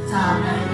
Time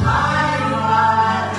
High,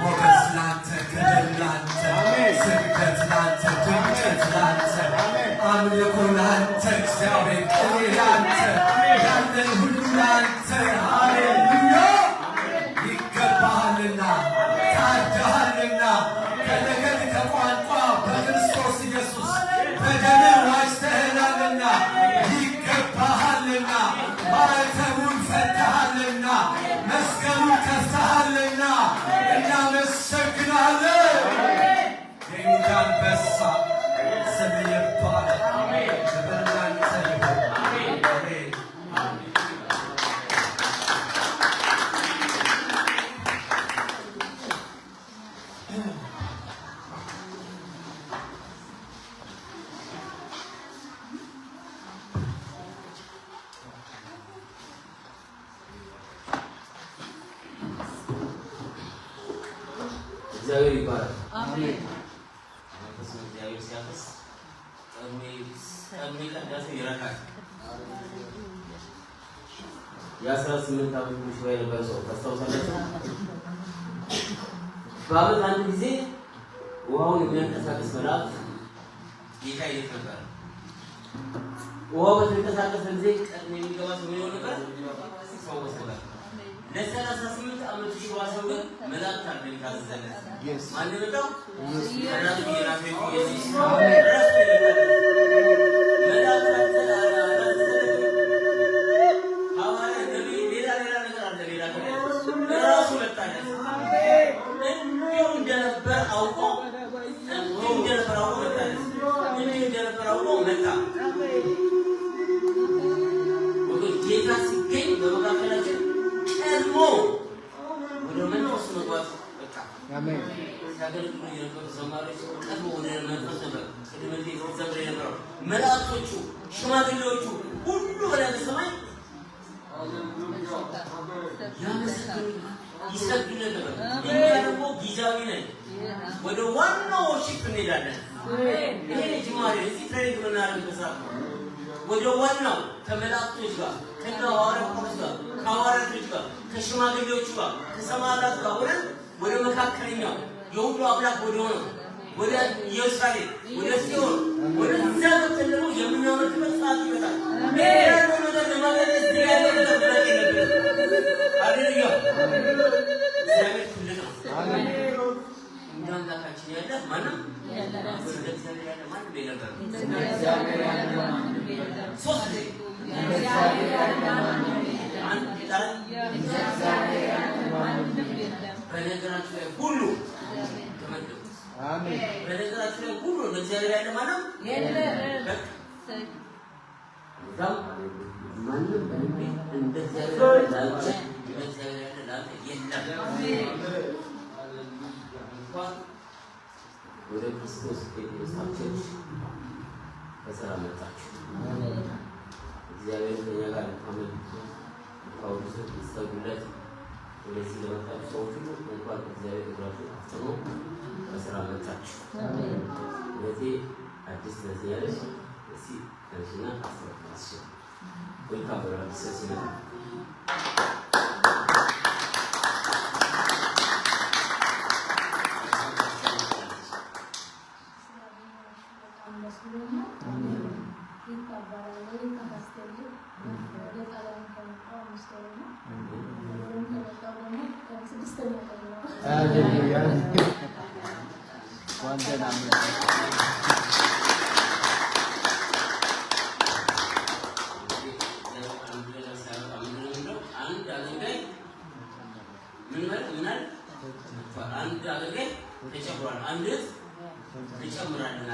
ሞገስ ላንተ፣ ክብር ላንተ፣ ስግደት ላንተ፣ ድምቀት ላንተ፣ አምልኮ ላንተ እግዚአብሔር፣ ቅኔ ላንተ፣ ያለን ሁሉ ላንተ። ሃሌሉያ ይገባሃልና፣ ታድሃልና፣ ከነገድ ከቋንቋ በክርስቶስ ኢየሱስ በደምህ ዋጅተኸናልና፣ ይገባሃልና፣ ማዕተቡን ፈትሃልና፣ መስቀሉን ከፍተሃልና እናመሰግናለን። የይሁዳ አንበሳ ስምህ ይባረክ። ክብር ላንተ ይሁን። አሜን። እግዚአብሔር ይባረክ። አሜን። መንፈስ እግዚአብሔር ሲያፈስ ቀድሜ ቀዳሴ ይረካል። የ18 ዓመት ሙሽራ የነበረ ሰው ታስታውሳላችሁ? በዓመት አንድ ጊዜ ውሃውን የሚያንቀሳቅስ መልአክ ጌታ ይልክ ነበር። ውሃው በተንቀሳቀሰ ጊዜ ቀድሜ የሚገባ ሰው ምን ይሆን ነበር? ሲፈወስ ነበር። ለ38 ዓመት ሽባ ሰው ግን መልአክ ታድል ታዘዘለት። ማን ነው? ኢየሱስ ኢየሱስ ጌታ ሲገኝ በመካከላችን ቀድሞ ወደ መንፈስ መግባት በቃ አሜን። ያገለግሉ የነበሩ ዘማሪዎች ቀድሞ ወደ መንፈስ ነበር። ቅድመት ዘምር የነበረው መላእክቶቹ፣ ሽማግሌዎቹ ሁሉ ወደ ሰማይ ይሰግዱ ነበር። እኛ ደግሞ ጊዜያዊ ነን። ወደ ዋናው ወርሺፕ እንሄዳለን። ይሄ ጅማሬ እዚህ ትሬኒንግ ምናደርግበት ሰዓት ነው። ወደ ዋናው ከመላእክቶች ጋር ከሐዋርያት ጋር ከሐዋርያቶች ጋር ከሽማግሌዎቹ ጋር ከሰማዕታት ጋር ሆነን ወደ መካከለኛው የሁሉ አምላክ ወደ ሆነው ወደ ኢየሩሳሌም ወደ ጽዮን ወደ እግዚአብሔር ደግሞ የምናመልክበት ሰዓት ይመጣል። ያለው ነገር ለማግኘት ሃሌሉያ እግዚአብሔር ትልቅ ነው። አሜን። እንደ አምላካችን ያለ ማንም የለም። እግዚአብሔር ያለ ማንም የለም። እግዚአብሔር ያለ ማንም የለም። ሶስት እግዚአብሔር ያለ ማንም የለም። አንድ ቃል እግዚአብሔር ያለ ማንም የለም። በነገራችሁ ላይ ሁሉ ተመደቡ። አሜን። በነገራችሁ ላይ ሁሉ እግዚአብሔር ያለ ማንም የለም። ዛም ማንም በልቤ እንደ እግዚአብሔር ያለ እግዚአብሔር ያለ ላንተ የለም። አሜን። ወደ ክርስቶስ ቤተሰቦቻችን በሰላም መጣችሁ። እግዚአብሔር ከእኛ ጋር ታመልኩ ታውቁ ይሰጉለት። ወደዚህ ለመጣችሁ ሰዎች ሁሉ እንኳን እግዚአብሔር እግራችሁ አፍጥኖ በሰላም መጣችሁ። ስለዚህ አዲስ ለዚህ ያለሽ እዚህ ከዚህና አስተካክላሽ ወልካም በራዲስ ሲና አንድ አገልጋይ ተጨምሯል። አንድ ተጨምራልና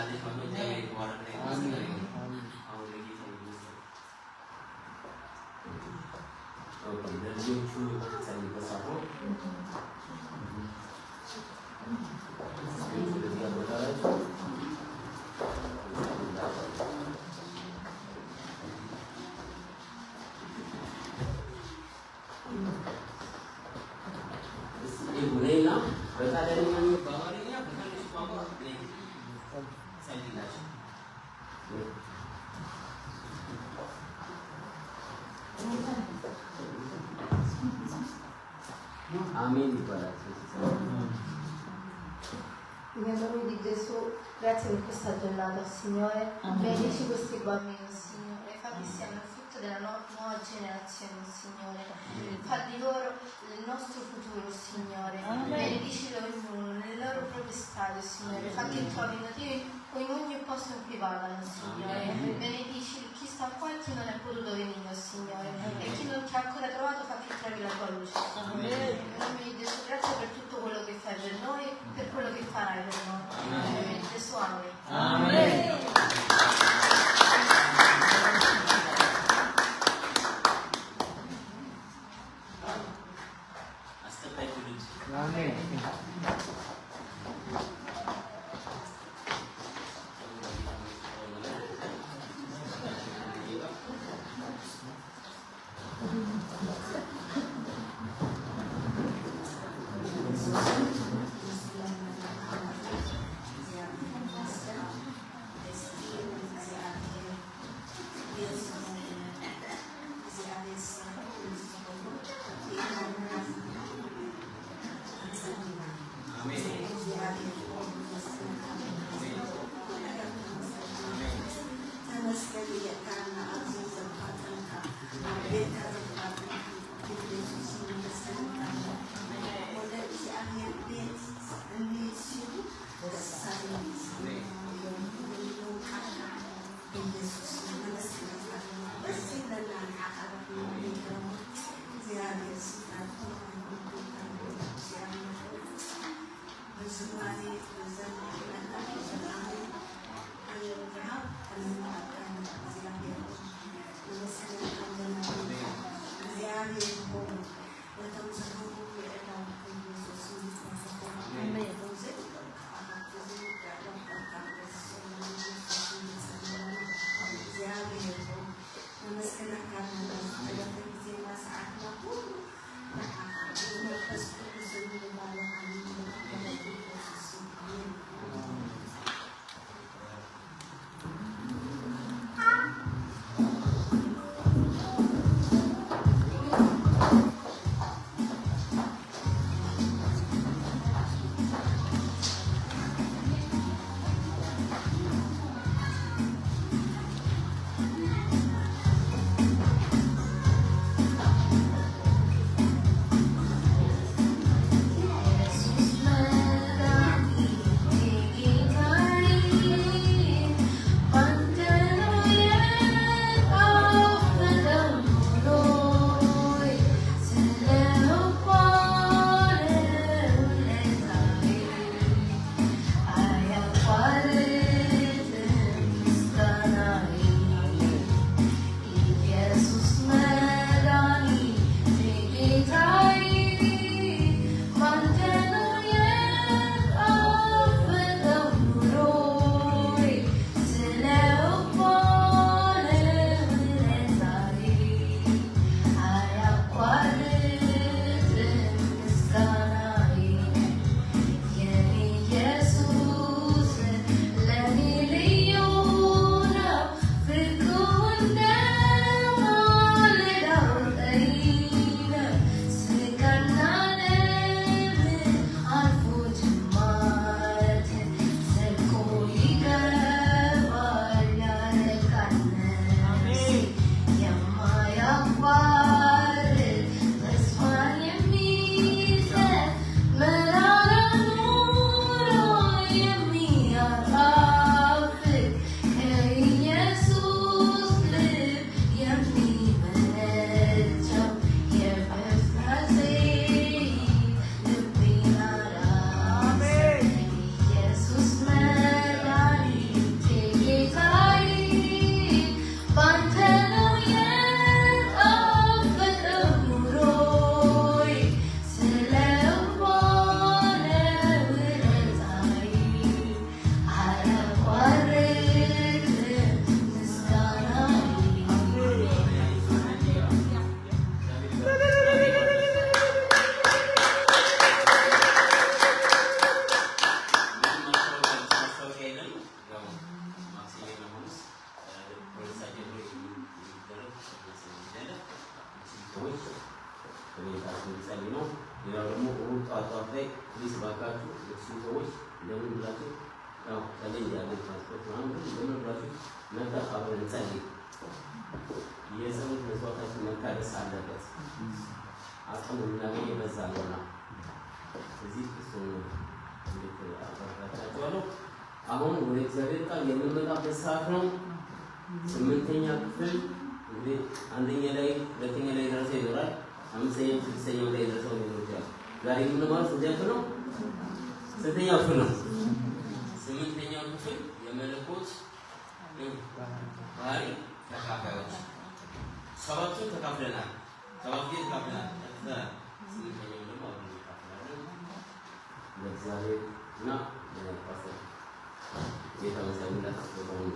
Amin. Nel nome di Gesù, grazie per questa giornata, Signore. Benedici questi bambini, Signore. Fa che siano il frutto della nuova generazione, Signore. Fa di loro il nostro futuro, Signore. Benedici ognuno nelle loro proprie strade, Signore. Fa che trovino Dio in ogni posto in cui vadano, Signore. Benedici chi sta qua e chi non è potuto venire, Signore. E chi non ti ha ancora trovato, fa che trovi la tua luce. Nel nome di Gesù, grazie per tutto quello che fai per noi, per quello che farai per noi. Nel nome di Gesù, amen. ካላችሁ እሱ ሰዎች ለምን ብላችሁ ያው ሰለኝ ያለ ትራንስፖርት ምናምን ለምን ብላችሁ መጣ አብረን ጸልይ የጸሎት መስዋዕታችን መካደስ አለበት አቅም እናገኝ በዛ ነውና እዚህ እሱ እንዴት አበረታታችኋለሁ አሁን ወደ እግዚአብሔር ቃል የምንመጣበት ሰዓት ነው 8ኛ ክፍል እንግዲህ አንደኛ ላይ ሁለተኛ ላይ ደረሰ ይኖራል 5ኛ 6ኛ ላይ ደረሰው ይኖራል ዛሬ ምን ማለት ነው ስንተኛው ክፍል ነው 8ኛው ክፍል የመለኮት ባህሪ ተካፋዮች ሰባቱን ተካፍለናል ሰባቱን ተካፍለናል 8ኛው ደግሞ አብረን ተካፍለናል ለዛሬ እና ለፓስተር የተመሰሉለት በቆንጆ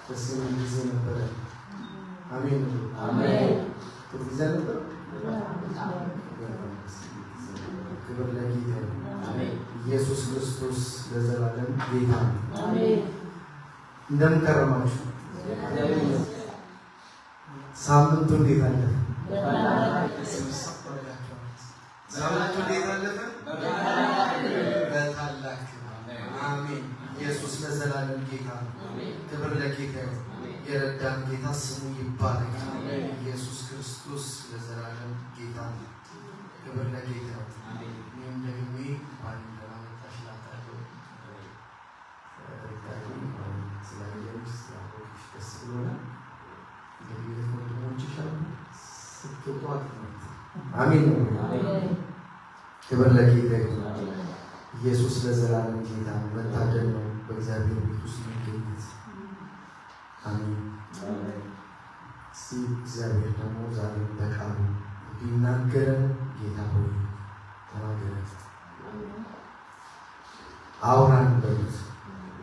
በስም ጊዜ ነበረ አሜን አሜን ጊዜ ነበር ክብር ለጌታ አሜን ኢየሱስ ክርስቶስ ለዘላለም ጌታ አሜን እንደምን ከረማችሁ ሳምንቱ እንዴት አለፈ ሳምንቱ እንዴት አለፈ በታላቅ አሜን ኢየሱስ ለዘላለም ጌታ አሜን ክብር ለጌታ የረዳን ጌታ ስሙ ይባረክ አሜን ኢየሱስ ክርስቶስ ለዘላለም ጌታ ክብር ለጌታ አሜን እኔም ደግሜ ባንዲራ ታሽላታለሁ ረዳኝ ስላየሁሽ ስላወቅሽ ደስ ብሎናል እንግዲህ ወንድሞች ይሻሉ ስትጧት አሜን ክብር ለጌታ ኢየሱስ ለዘላለም ጌታ መታደል ነው በእግዚአብሔር ቤት ውስጥ መገኘት አሜን እግዚአብሔር ደግሞ ዛሬ በቃሉ ሊናገረን ጌታ ሆይ ተናገረን አውራን በሉት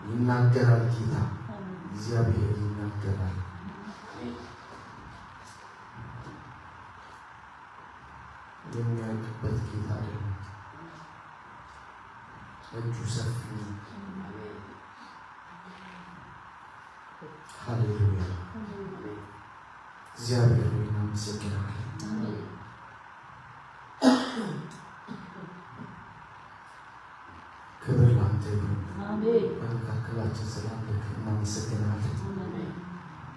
ይናገራል ጌታ እግዚአብሔር ይናገራል የሚያልቅበት ጌታ አይደለም እጁ ሰፊ ነው ሃሌሉያ እግዚአብሔር ሆይ እናመሰግናለን ክብር ላንተ ይሁን በመካከላችን ስላለህ እናመሰግናለን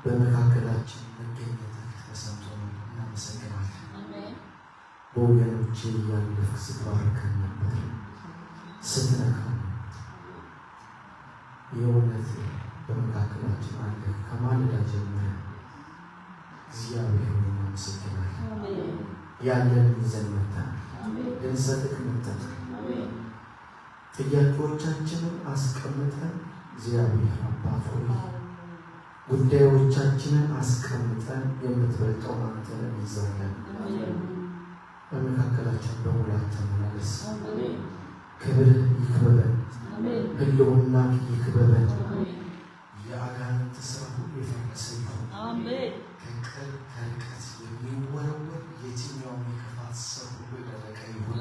በመካከላችን መገኘትህ ተሰምቶናል እናመሰግናለን በወገኖቼ እያለፍክ ስትባርከን ነበር ስትነካን የእውነት በመካከላችን አለ ከማለዳ ጀምረን እግዚአብሔር እናመሰግናለን ያለን ይዘን መጥተናል ልንሰጥህ መጥተናል ጥያቄዎቻችንን አስቀምጠን እግዚአብሔር አባት ሆይ ጉዳዮቻችንን አስቀምጠን የምትበልጠው አንተን ይዘናል በመካከላችን በሙላት ተመላለስ ክብር ይክበበን ህልውና ይክበበን የአጋንንት ስራ ሁሉ የፈረሰ ይሁን ከቅርብ ከርቀት የሚወረወር የትኛውም የክፋት ስራ ሁሉ የደረቀ ይሁን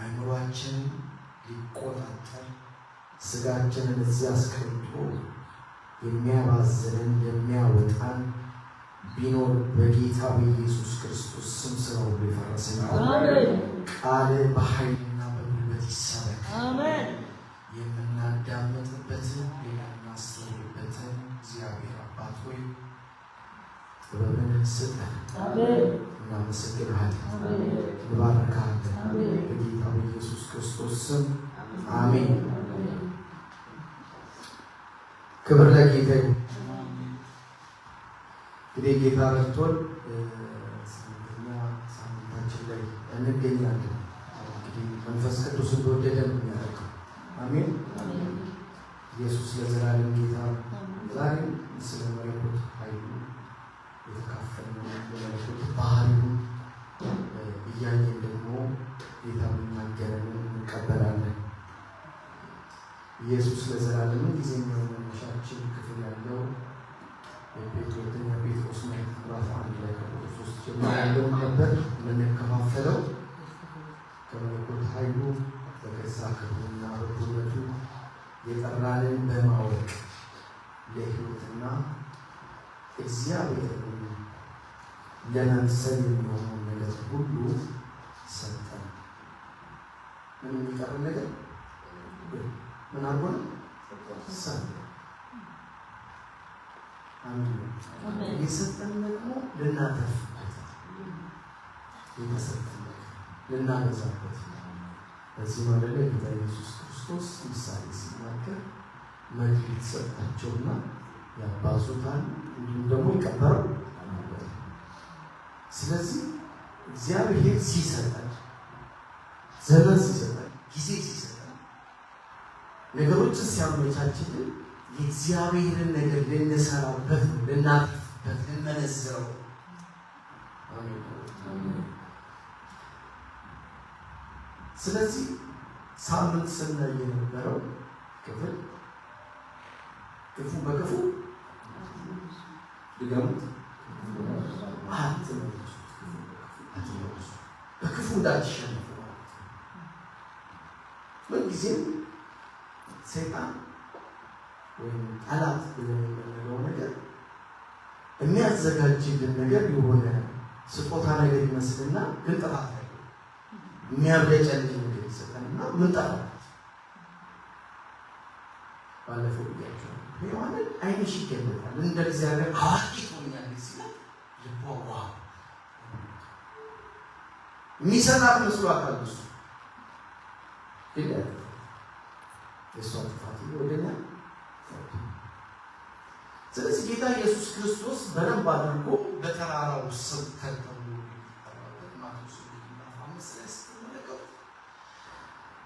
አእምሯችንን ሊቆጣጠር ስጋችንን እዚህ አስቀምጦ የሚያባዝንን የሚያወጣን ቢኖር በጌታ በኢየሱስ ክርስቶስ ስም ስራው የፈረሰ ይሁን ቃል በኃይልና በጉልበት ይሰበክ የምናዳምጥበትን የምናስተውልበትን እግዚአብሔር አባት ሆይ ጥበብን ስጠን እናመሰግንሃለን እንባርክሃለን በጌታ በኢየሱስ ክርስቶስ ስም አሜን ክብር ለጌታ ይሁን እንግዲህ ጌታ ረድቶን ሳምንታችን ላይ እንገኛለን እንግዲህ መንፈስ ቅዱስ እንደወደደ ነው የሚያደርገው አሜን ኢየሱስ ለዘላለም ጌታ ዛሬ ስለ መለኮት ኃይሉ የተካፈልነው የመለኮት ባህሪውን እያየን ደግሞ ጌታ የሚናገረንን እንቀበላለን ኢየሱስ ለዘላለም ጊዜኛው መነሻችን ክፍል ያለው የሁለተኛ ጴጥሮስ መልእክት ምዕራፍ 1 ላይ ከቁጥር 3 ጀምሮ ያለውን ነበር የምንከፋፈለው ከመለኮት ኃይሉ በገዛ ክብሩና በጉልበቱ የጠራንን በማወቅ ለሕይወትና እና እግዚአብሔር ለመምሰል የሚሆነውን ነገር ሁሉ ሰጠን። ምን የሚቀር ነገር ምን አልሆነ? ሰጠን። አንዱ የሰጠን ደግሞ ልናተርፍበት የተሰጠን ልናበዛበት። በዚህ ማለት ላይ ጌታ ኢየሱስ ክርስቶስ ምሳሌ ሲናገር መክሊት ሰጣቸውና ያባዙታል እንዲሁም ደግሞ ይቀበራል። ስለዚህ እግዚአብሔር ሲሰጠን፣ ዘመን ሲሰጠን፣ ጊዜ ሲሰጠን፣ ነገሮችን ሲያመቻችልን የእግዚአብሔርን ነገር ልንሰራበት፣ ልናተርፍበት፣ ልንመነዝረው። ስለዚህ ሳምንት ስናይ የነበረው ክፍል ክፉ በክፉ ድገሙት አትመልሱ፣ በክፉ እንዳትሸነፉ ማለት ነው። ምንጊዜም ሰይጣን ወይም ጠላት ብለን የምንለው ነገር የሚያዘጋጅልን ነገር የሆነ ስጦታ ነገር ይመስልና ግን ጥፋት ላይ የሚያብለጨልጭ ነገር ይሰጠንና ምን ጠፋት? ባለፈው ብያቸው ሔዋንን ዓይንሽ ይገለጣል እንደ እግዚአብሔር አዋቂ ትሆኛለሽ ሲል ልቧ የሚሰጣት መስሏታል። እሱ ግን የእሷ ጥፋት ወደኛ። ስለዚህ ጌታ ኢየሱስ ክርስቶስ በደንብ አድርጎ በተራራው ስብከት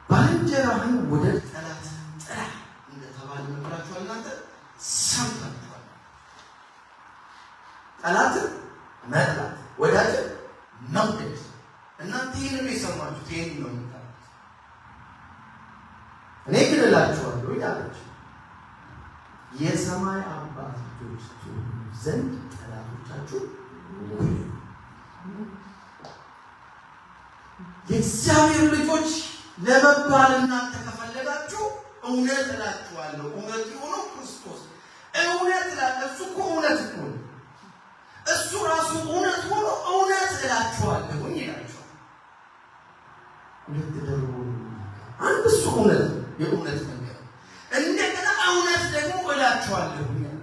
ባልንጀራህን ውደድ ጠላትህን ጥላ እንደተባለ ነግራችኋል። እናንተ ሰምታችኋል። ጠላትን መጥላት፣ ወዳጅን መውደድ። እናንተ ይህን ነው የሰማችሁት፣ ይህን ነው የምታውቁት። እኔ ግን እላችኋለሁ ይላችሁ የሰማይ አባት ልጆች ትሆኑ ዘንድ ጠላቶቻችሁ ውደዱ። የእግዚአብሔር ልጆች ለመባል እናንተ ከፈለጋችሁ እውነት እላችኋለሁ፣ እውነት የሆነው ክርስቶስ እውነት እላለሁ። እሱ እኮ እውነት እኮ ነው። እሱ ራሱ እውነት ሆኖ እውነት እላችኋለሁ ይላችኋል። ሁለት ደርቦ አንድ እሱ እውነት የእውነት መንገድ፣ እንደገና እውነት ደግሞ እላችኋለሁ ይላችኋል።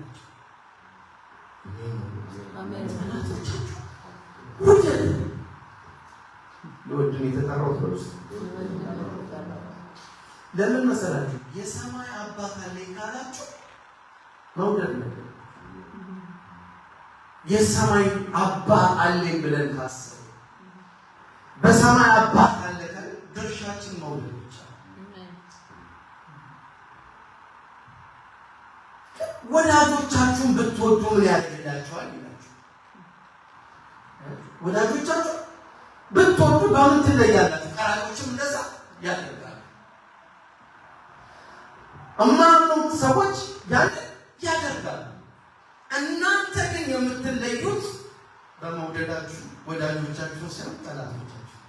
ውደዱ። ለወድን የተጠራሁት በውስጥ ለምን መሰላችሁ? የሰማይ አባት አለኝ ካላችሁ መውደድ ነው። የሰማይ አባት አለኝ ብለን ካሰብን በሰማይ አባት አለ ካለ ድርሻችን መውደድ ብቻ። ወዳጆቻችሁን ብትወዱ ምን ያደርግላችኋል ይላችሁ። ወዳጆቻችሁ ብትወዱ በምን ትለያላችሁ? ቀራጮችም እንደዛ ያደርጋሉ። እማምኑት ሰዎች ያደርጋሉ። እናንተ ግን የምትለዩት በመውደዳችሁ ወዳጆቻችሁ ሳይሆን ጠላቶቻችሁ።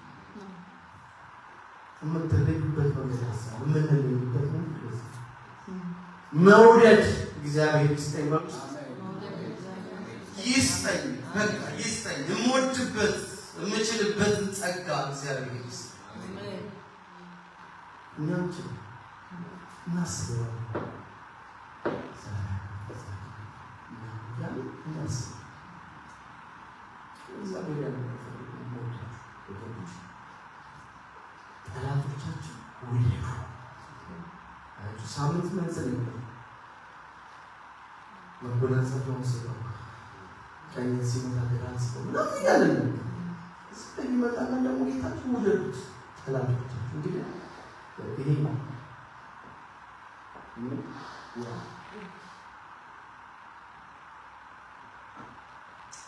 የምትለዩበት መንገድ ሀሳብ የምንለዩበት መንገድ መውደድ እግዚአብሔር ይስጠኝ፣ ይስጠኝ፣ በቃ ይስጠኝ። የምወድበት የምችልበትን ጸጋ እግዚአብሔር ይስጠኝ። እኛም እናስበዋለን። ጠላቶቻችሁ ውደዱ። ሳምንት መንዘል መጎናጸፊያውን ስጠው፣ ቀኝ ሲመታ ግራን ስጠው ምናምን እያለን ስለሚመጣና ደግሞ ጌታችሁ ውደዱት ጠላቶቻችሁ። እንግዲህ ይሄ ነው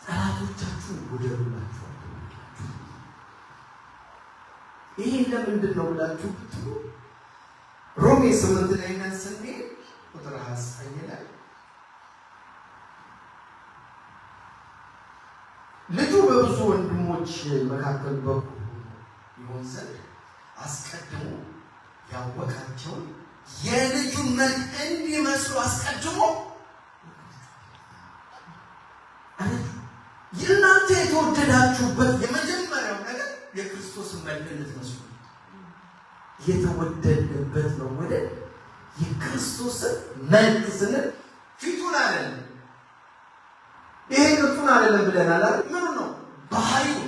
ጠላቶቻችሁ ውደዱላችኋል። ይሄ ለምንድን ነው ብላችሁ ብትሉ ሮሜ 8 ላይ ስንሄድ ቁጥር 29 ላይ ልጁ በብዙ ወንድሞች መካከል በኩል ይሆን ዘንድ አስቀድሞ ያወቃቸውን የልጁን መልክ እንዲመስሉ አስቀድሞ እናንተ የተወደዳችሁበት የመጀመሪያው ነገር የክርስቶስን መልክነት መስሉ የተወደደበት ነው። ወደ የክርስቶስን መልክ ስንል ፊቱን አይደለም፣ ይሄ ፊቱን አይደለም ብለናል አይደል? ምን ነው? ባህሪው።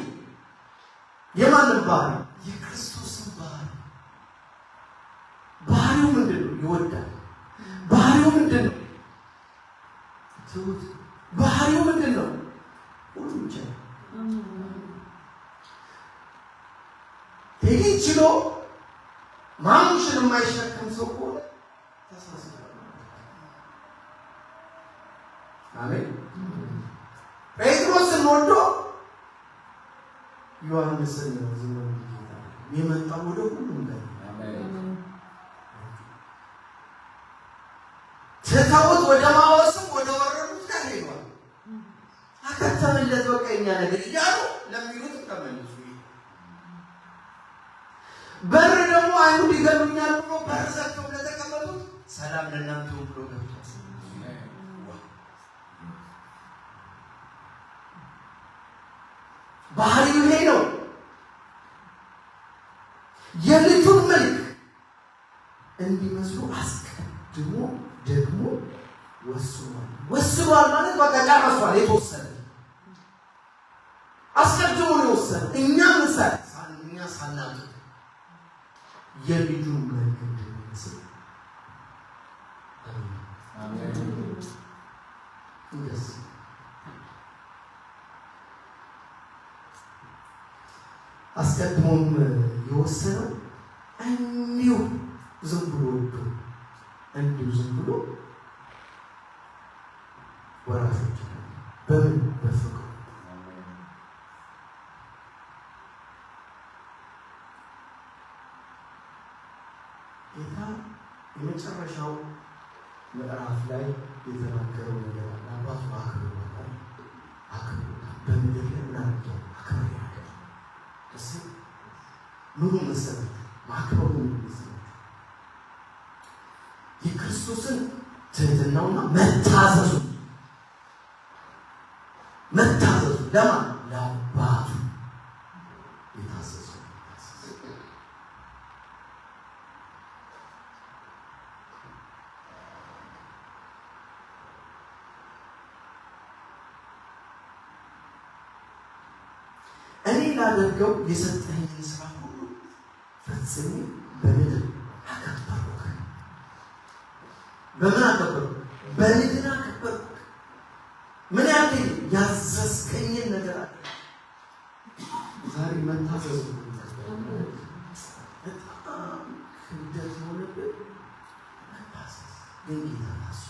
የማንም ባህሪ? የክርስቶስን ባህሪ። ባህሪው ምንድን ነው? ይወዳል። ባህሪው ምንድን ነው? ትሁት። ባህሪው ምንድን ነው? ሁሉም ይችላል። ይህ ችሎ ማሙሽን የማይሸከም ሰው ከሆነ ተሳስቷል። አሜን። ጴጥሮስን ወዶ ዮሐንስን ዝም ብሎ የመጣው ወደ ሁሉም ጋር ትተውት ወደ ማወስም ወደ ወረዱት ጋር ሄዷል። አከተመለት በቃ የኛ ነገር እያሉ ለሚሉት ተመለሱ። በር ደግሞ አይሁድ ይገሉኛል ብሎ በር ዘግተው ለተቀመጡት ሰላም ለእናንተ ብሎ ገብቷል። ባህሪው ይሄ ነው። የልጁን መልክ እንዲመስሉ አስቀድሞ ደግሞ ወስኗል ማለት በቃ ጨርሷል። የተወሰነ አስቀድሞ ነው የወሰነ። እኛ ሳናውቅ የልጁን መልክ እንድንመስል አስቀድሞም የወሰነው እንዲሁ ዝም ብሎ ወዶ እንዲሁ ዝም ብሎ ወራሾች በምን በፍቅሩ ጌታ የመጨረሻው ምዕራፍ ላይ የተናገረው ነገር አለ። አባቱ አክብሮታል። በምድር ላይ ምን አድርገው አክብሮ ያደርጋል። እሱ ምኑ መሰረት ማክበሩ መሰረት የክርስቶስን ትህትናውና መታዘዙ ለማን? ለአባቱ የታዘዙ እኔ ላደርገው የሰጠኸኝን ስራ ሁሉ ፈጽሜ በምድር አከበርኩህ። በምን አከበርኩህ? በምድር አከበርኩህ። ምን ያክል ያዘዝከኝን ነገር አለ። ዛሬ መታዘዝ በጣም ክብደት ሆነብን። መታዘዝ ግን ጌታ ታሱ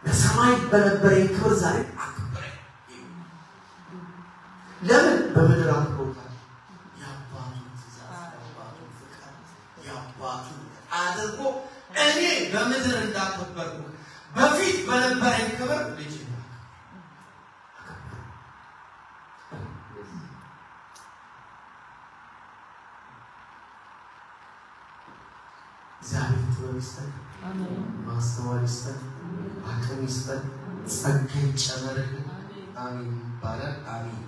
በሰማይ በነበረኝ ክብር ዛሬ አክብረኝ። ለምን? በምድር አክብሮታል። የአባቱን ትእዛዝ፣ የአባቱን ፍቃድ፣ የአባቱን አድርጎ እኔ በምድር እንዳከበርኩ በፊት በነበረኝ ክብር ልጅ እግዚአብሔር ጥበብ ይስጠን፣ ማስተዋል ይስጠን፣ አቅም ይስጠን፣ ጸጋ ይጨመርልን። አሜን ይባላል። አሜን።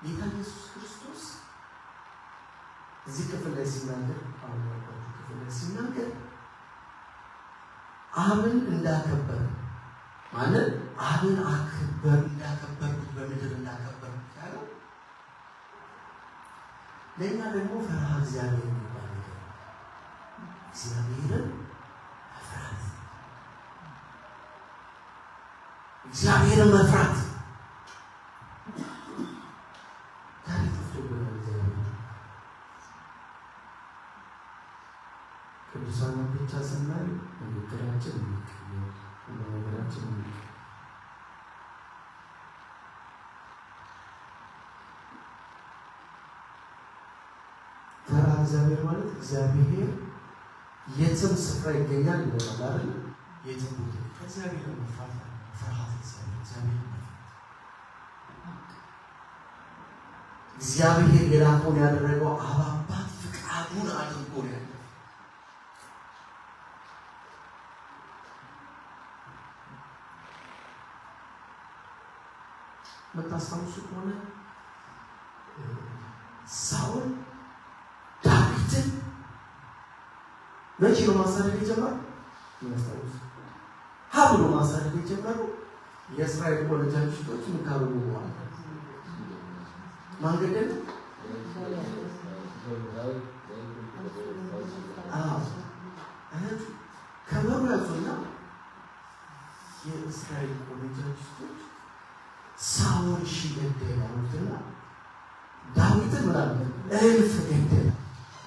ጌታ ኢየሱስ ክርስቶስ እዚህ ክፍል ላይ ሲናገር አብን እንዳከበረ ማለት አብን እንዳከበርኩት በምድር እንዳከበርኩት ያለው ለእኛ ደግሞ ፈርሃ እግዚአብሔር የሚባል ነገር እግዚአብሔርን መፍራት፣ እግዚአብሔርን መፍራት ዛሬ ጠፍቶብናል። ቅዱሳን ብቻ ስናይ ንግግራችን የሚቀየር ነገራችን እግዚአብሔር ማለት እግዚአብሔር የትም ስፍራ ይገኛል ይላል አይደል? የትም ቦታ እግዚአብሔር መፍራት ፍርሃት እግዚአብሔር የላከውን ያደረገው አባባት ፍቃዱን አድርጎ ነው ያለው። መታስታውሱ ከሆነ ሳውል ዳዊትን መቼ ነው ማሳደድ የጀመረው? ማስታወስ ሀብሎ ማሳደድ የጀመረው የእስራኤል ቆነጃጅቶች ምካሩ በኋላ ማንገደል ከበሩ ያዙና የእስራኤል ቆነጃጅቶች ሳውል ገደለ አሉትና ዳዊትን ምናለ እልፍ ገደለ።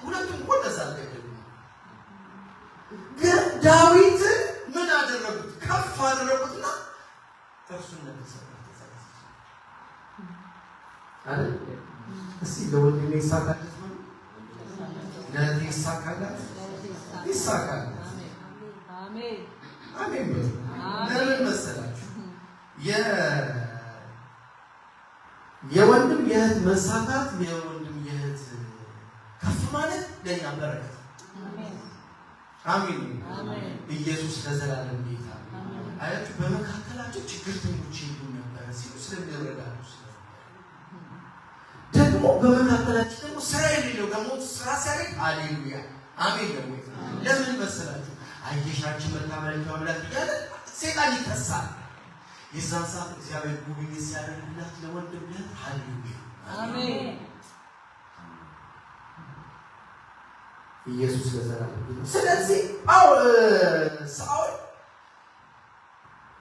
ሁለቱም ቆነዛ ገደሉ። ግን ዳዊትን ምን አደረጉት? ከፍ አደረጉትና እርሱን ለተሰራ አይደል? እስቲ ለወንድሜ ይሳካለት ነው ለኔ ይሳካላት ይሳካላት። አሜን አሜን። ለምን መሰላችሁ? የወንድም የእህት መሳካት የወንድም የእህት ከፍ ማለት ለኛ በረከት። አሜን አሜን። ኢየሱስ ለዘላለም ጌታ። አያችሁ በመካከላቸው ችግርተኞች ይሉ ነበር ሲሉ ስለሚረዳሉ ደግሞ በመካከላቸው ደግሞ ስራ የሌለው ደግሞ ስራ ሲያደርግ ሃሌሉያ አሜን ነው። ለምን መሰላችሁ? አየሻችን መታመልከው አምላክ እያለ ሰይጣን ይከሳል። የዛን ሰዓት እግዚአብሔር ጉብኝት ሲያደርግላት ለወንድም ልጅ ሃሌሉያ አሜን። ኢየሱስ ለዘላለም ጌታ። ስለዚህ ሳውል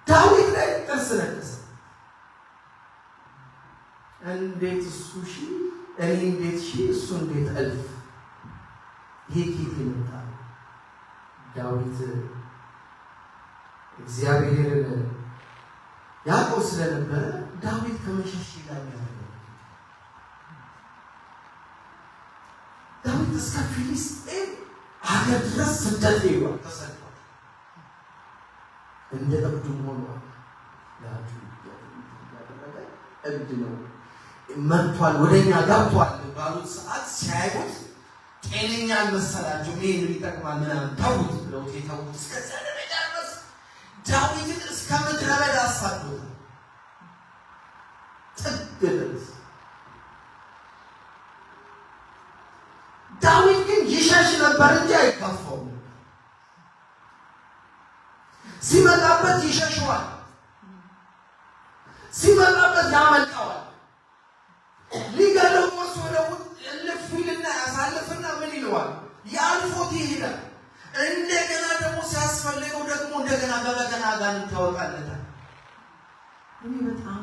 ዳዊት ላይ ጥርስ ነከሰ። እንዴት እሱ ሺህ እኔ እንዴት ሺህ እሱ እንዴት እልፍ? ይሄ ኬት የመጣ ዳዊት እግዚአብሔርን ያዕቆብ ስለነበረ ዳዊት ከመሸሽ ጋር ያደረገው ዳዊት እስከ ፊሊስጤም ሀገር ድረስ ስደት ይሏል ተሰዷል። እንደ እብድም ሆኗል። ያደረገ እብድ ነው መጥቷል፣ ወደኛ ገብቷል ባሉት ሰዓት ሲያዩት ጤነኛ አልመሰላቸው። ምን ይጠቅማል ምናምን ተውት ብለው ተውት። እስከዚያ ደረጃ ድረስ ዳዊትን እስከ ምድረ በዳ አሳዶታል። ጥግ ድረስ ዳዊት ግን ይሸሽ ነበር እንጂ አይከፋውም። ሲመጣበት ይሸሸዋል፣ ሲመጣበት ያመልጠዋል። ሊገለው ወሰደው ለፍልና ያሳልፍና ምን ይለዋል? ያልፎት ይሄዳል። እንደገና ደግሞ ሲያስፈልገው ደግሞ እንደገና በበገና ጋር ይታወቃለታል። እኔ በጣም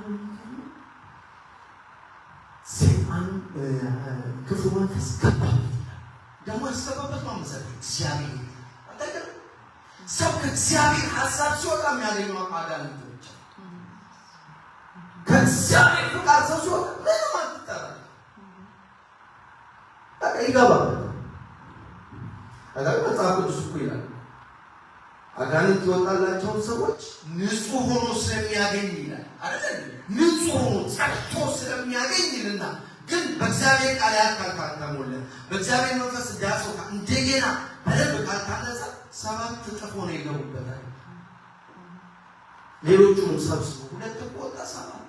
ሰይጣን ክፉ መንፈስ ገባበት ደግሞ ያስገባበት ነው መሰለኝ እግዚአብሔር አጠገብ ሰው ከእግዚአብሔር ሀሳብ ሲወጣ የሚያገኘው አጋንንት ብቻ ከእግዚአብሔር ፍቃድ ሰው ሲወጣ ምንም አትጠራም። በቃ ይገባል። አጋንንት መጽሐፍ ቅዱስ እኮ ይላል አጋንንት ይወጣላቸውን ሰዎች ንጹህ ሆኖ ስለሚያገኝ ይላል አይደል? ንጹህ ሆኖ ጸድቶ ስለሚያገኝ ይልና ግን በእግዚአብሔር ቃል ካልታሞለ በእግዚአብሔር መንፈስ ዳሶ እንደገና በደንብ ካልታነጸ 7 እጥፍ ሆኖ ይገቡበታል። ሌሎቹን ሰብስቦ 2 ወጣ 7።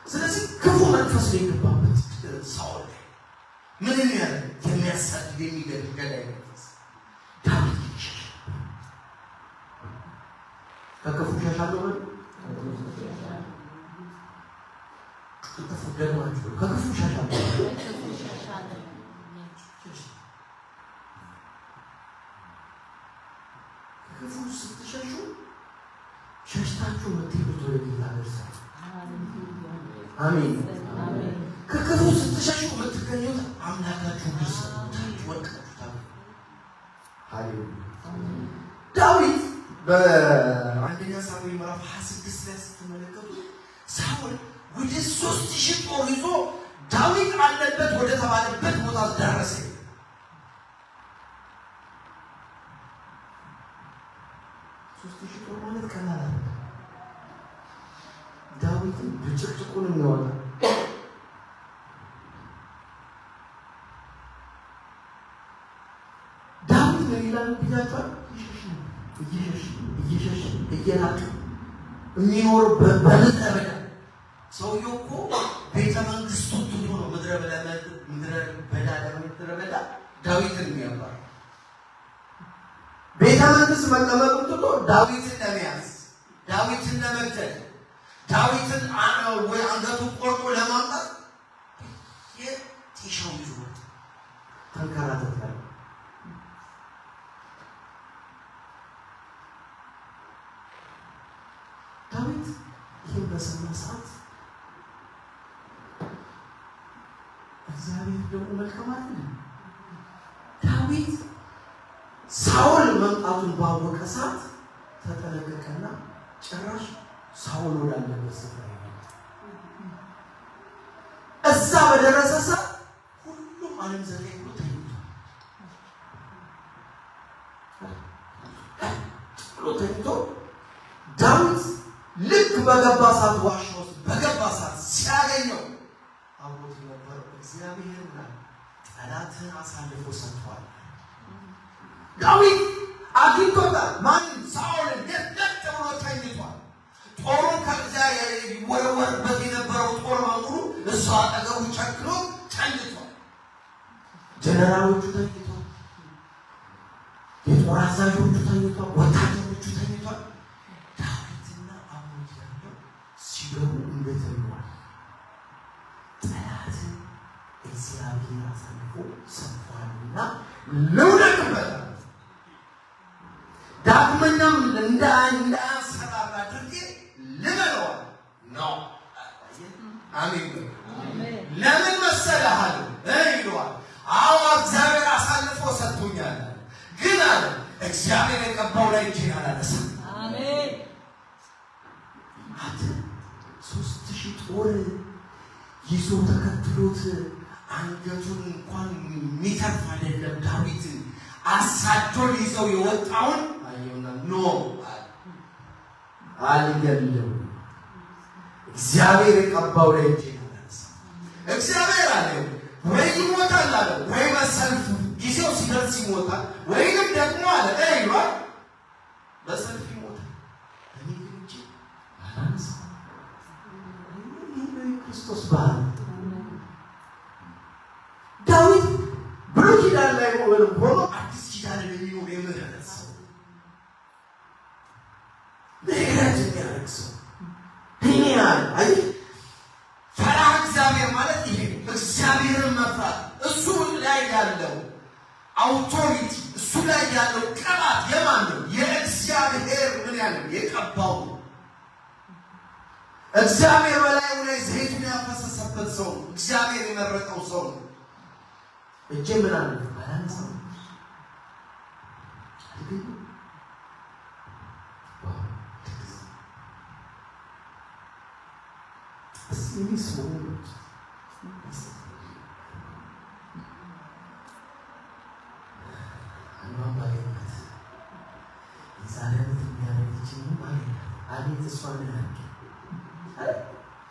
ስለዚህ ክፉ መንፈስ ሊገባበት ሳውል ምን ያለ የሚያሳድድ የሚገድል ገዳይ መንፈስ ዳዊት ከክፉ ሸሻለሁ ማለት ተፈገማችሁ ከክፉ ሸሻለሁ ከክፉ ስትሸሹ ሸሽታችሁ የምትሄዱት ወደ ጌታ ደርሳችሁ አሜን። ከክፉ ስትሸሹ የምትገኙት አምላካችሁ ደርሳችሁ ወጣችሁ። ሃሌሉያ። ዳዊት በአንደኛ ሳሙኤል ምዕራፍ 26 ላይ ስትመለከቱ ሳውል ወደ 3000 ጦር ይዞ ዳዊት አለበት ወደ ተባለበት ትእዛዝ ደረሰኝ። ሦስት ሺህ ጦር ማለት ቀላል አይደለም። ዳዊትን ብጭቅጭቁን የሚያወጣ ዳዊት ነው ይላል ብያቸዋል። እየሸሽ እየራቀ የሚኖር በምድረ በዳ ሰውየው እኮ ቤተ መንግስቱን ትቶ ነው ምድረ በዳ ዳዊትን የሚያባር ቤተ መንግስት መቀመጡን ትቶ ዳዊትን ለመያዝ ዳዊትን ለመግደል ዳዊትን ወይ አንገቱን ቆርጦ ለማምጣት የቲሻው ይዞ ተንከራተተ። ዳዊት ይህን በሰማ ሰዓት እግዚአብሔር ደግሞ መልካም አይደለም። ዳዊት ሳኦል መምጣቱን ባወቀ ሰዓት ተጠነቀቀና ጭራሽ ሳኦል ወዳለበት ስፍራ ይሄዳል። እዛ በደረሰ ሰዓት ሁሉም ዓለም ዘጠኝ ብሎ ተኝቶ ዳዊት ልክ በገባ ሰዓት ዋሻ ውስጥ በገባ ሰዓት ሲያገኘው አብሮት የነበረው እግዚአብሔርና ጠላትን አሳልፎ ሰጥቷል። ዳዊት አግኝቶታል። ማንም ሳኦልን ደቅ ብሎ ተኝቷል። ጦሩን ከዚያ ይወረወርበት የነበረው ጦር በሙሉ እሱ አጠገቡ ቸክሎ ተኝቷል። ጀነራሎቹ ተኝቷል። የጦር አዛዦቹ ተኝቷል። ወታደሮቹ ተኝቷል። ዳዊትና አብሮት ያለው ሲገቡ እንደተኝቷል። ጠላትን እግዚአብሔር አሳልፎ ሰጥቷልና ልውደቅበት ዳግመኛም እንዳያንሰራራ አድርጌ ልበለዋል ነው። አሜን። ለምን መሰለህ ይለዋል። አዎ እግዚአብሔር አሳልፎ ሰጥቶኛል፣ ግን አለ እግዚአብሔር የቀባው ላይ እጄን አላነሳም። አሜን። 3000 ጦር ይዞ ተከትሎት አንገቱን እንኳን የሚተርፍ አይደለም። ዳዊት አሳዶ ይዘው የወጣውን አየውና ኖ አልገድልም፣ እግዚአብሔር የቀባው ላይ እጄን አላነሳም። እግዚአብሔር አለ ወይ ይሞታል አለ ወይ በሰልፍ ጊዜው ሲደርስ ይሞታል፣ ወይንም ደግሞ አለ ይሏል በሰልፍ ይሞታል። እኔ ግን እጄ አላነሳም። ክርስቶስ ባህል ዳዊት ብሉይ ኪዳን ላይ ሆኖ አዲስ ኪዳን የሚኖር የምህረት ሰው ምህረት የሚያደርግ ሰው አይ ፈሪሃ እግዚአብሔር ማለት ይሄ እግዚአብሔርን መፍራት፣ እሱ ላይ ያለው አውቶሪቲ፣ እሱ ላይ ያለው ቅባት የማን ነው? የእግዚአብሔር ምን ያለው የቀባው እግዚአብሔር በላዩ ላይ ዘይቱን ያፈሰሰበት ሰው፣ እግዚአብሔር የመረጠው ሰው ነው። እጄ ምን አለ ባላንሳው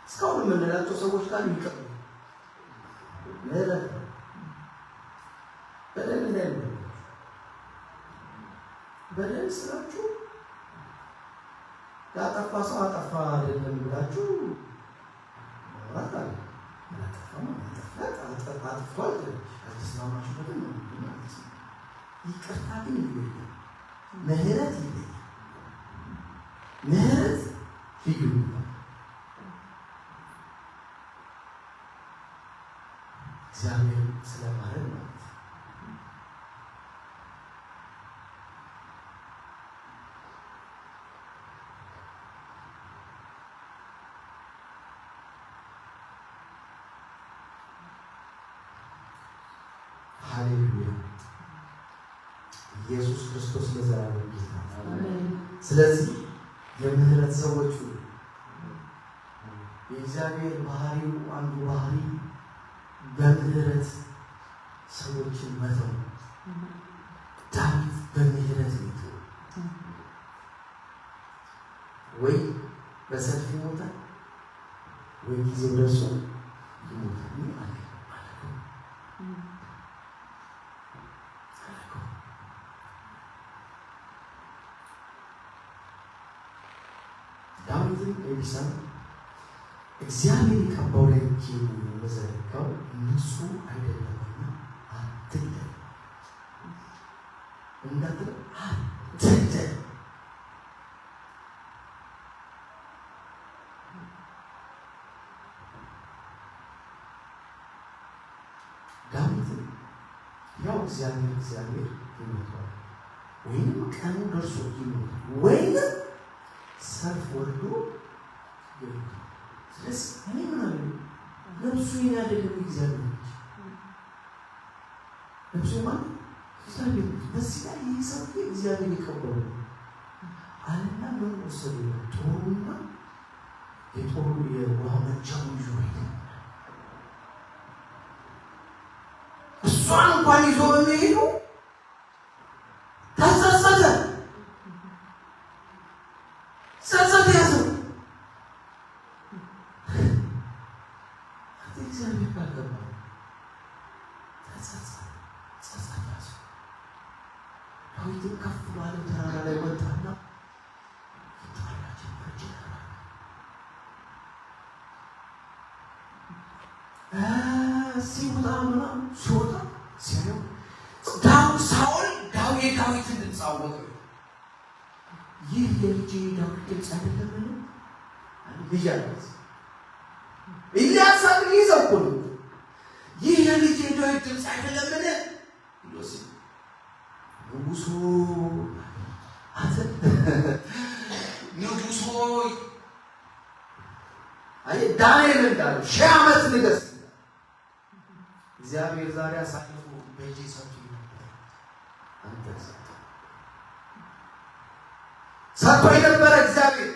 እስካሁን የምንላቸው ሰዎች ጋር ይቀር በደል ስራችሁ ያጠፋ ሰው አጠፋ አይደለም ብላችሁ ማለት አለ። አጥፍቷል አልተስማማችሁበትም ማለት ነው። ይቅርታ ግን ይለያል፣ ምህረት ይለያል። ምህረት ልዩ እግዚአብሔር ስለማረን ማለት ነው። ሃሌሉያ! ኢየሱስ ክርስቶስ ለዘላለም ጌታ ነው። ስለዚህ የምህረት ሰዎች የእግዚአብሔር ባህሪው አንዱ ባህሪ በምህረት ሰዎችን መተው ዳዊት በምህረት ቤቱ ወይ በሰልፍ ይሞታል ወይ ጊዜው ደርሶ ይሞታል። ምን አለ ዳዊትን ኤሊሳን እግዚአብሔር የቀባው ላይ እጅን የዘረጋው ንጹህ አይደለምና አትግደል እንዳትል አትግደል። ዳዊትን ያው እግዚአብሔር ይሞታል ወይም ቀኑ ደርሶ ይሞታል ወይም ሰልፍ ወርዶ ይሞታል። ስለዚህ እኔ ምን አለ ነፍሱ ያደረገ እግዚአብሔር ነፍሱ ማለት እግዚአብሔር በዚህ ላይ ይሰው እግዚአብሔር ይቀበሉ አለና ምን ወሰዱ ጦሩና የጦሩ የውሃ መጫው ይዞ ሄደ። እሷን እንኳን ይዞ በመሄዱ ተጸጸተ ያዘው። እግዚአብሔር ባገባ ተጸጸተ ያዘው። ዳዊትን ከፍ ባለ ተራራ ላይ ወጣና ጣላቸው ሲወጣ ምናምን ሲወጣ ሲያየው ሳኦል ዳዊትን ድምፅ አወቀ። ይህ የልጄ ዳዊት ድምፅ አይደለምን? ልጅ አላት ኢልያስ ይዘው እኮ ነው። ይህ የልጄ ዳዊት ድምፅ አይደለምን? ንጉሡ አይ ዳንኤል እንዳለው 1000 ዓመት ንገስ እግዚአብሔር ዛሬ አሳልፎ በእጄ ሰጥቶኝ ነበር። አንተ ሰጥቶኝ ነበረ እግዚአብሔር